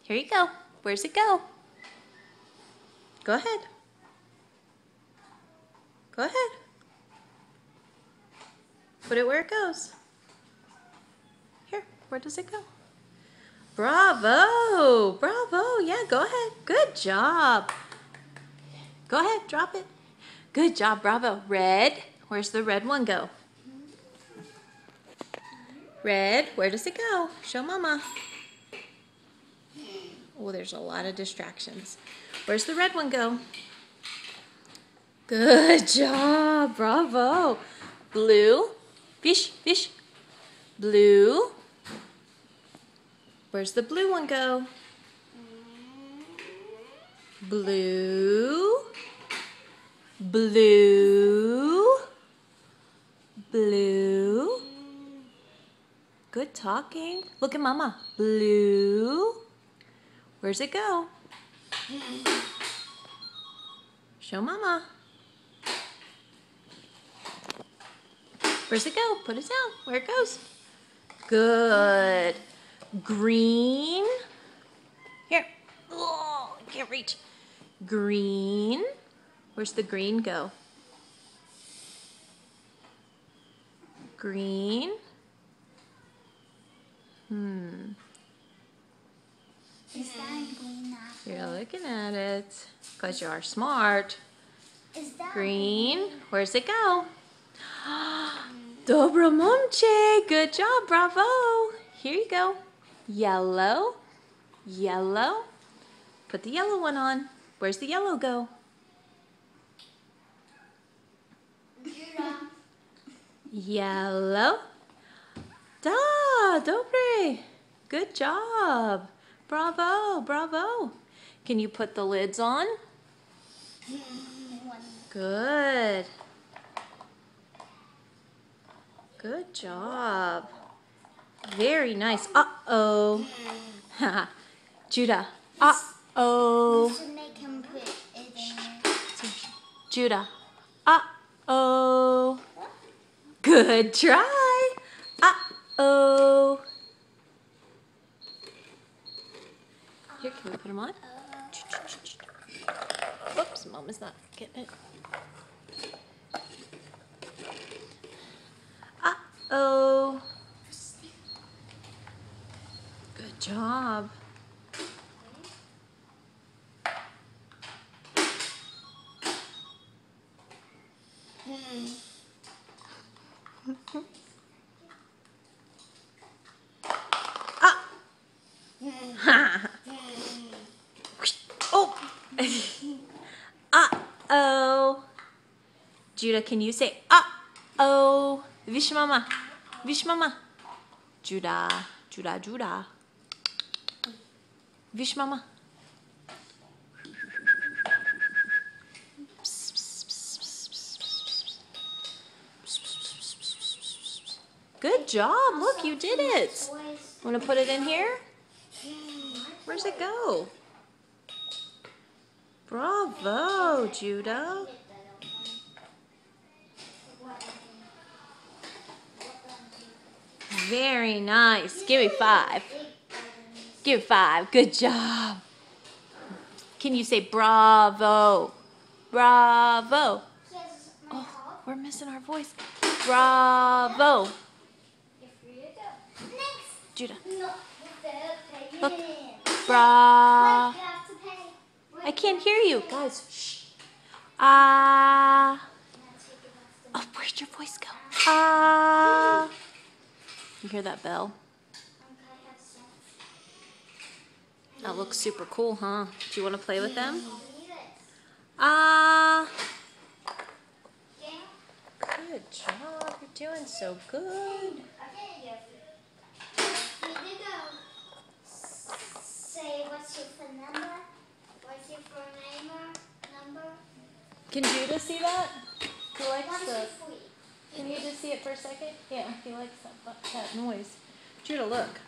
Here you go. Where's it go? Go ahead. Go ahead. Put it where it goes. Here, where does it go? Bravo! Bravo! Yeah, go ahead. Good job. Go ahead, drop it. Good job, bravo. Red, where's the red one go? Red, where does it go? Show mama. Oh, there's a lot of distractions. Where's the red one go? Good job, bravo. Blue, fish, fish. Blue. Where's the blue one go? Blue. Blue. Blue. Good talking. Look at mama. Blue. Where's it go? Show mama. Where's it go? Put it down. Where it goes. Good. Green. Here. Oh, I can't reach. Green. Where's the green go? Green. Is that green apple? You're looking at it because you are smart. Is that Green. Where's it go? Dobro momče. Good job. Bravo. Here you go. Yellow. Yellow. Put the yellow one on. Where's the yellow go? Yellow. Da. Dobre. Good job. Bravo. Bravo. Can you put the lids on? Good. Good job. Very nice. Uh-oh. Judah. Uh-oh. We should make him put it in there. Judah. Uh-oh. Good try. Uh-oh. Here, can we put them on? Oops, Mama's not getting it. Uh-oh. Good job. Oh. Uh-oh. Judah, can you say uh-oh? Vish mama. Vish mama. Judah. Judah, Judah. Vish mama. Good job. Look, you did it. Want to put it in here? Where's it go? Bravo, Judah. Very nice. Give me 5. Give me 5. Good job. Can you say bravo? Bravo. Oh, we're missing our voice. Bravo. Judah. Look. Bra. I can't hear you. Guys, shh. Oh, where'd your voice go? You hear that bell? That looks super cool, huh? Do you want to play with them? Good job. You're doing so good. Say what's your phone number? What's your phone number? Can Judah see that? He likes What's the... your free? Can you just see it for a second? Yeah, he likes that noise. Judah, look.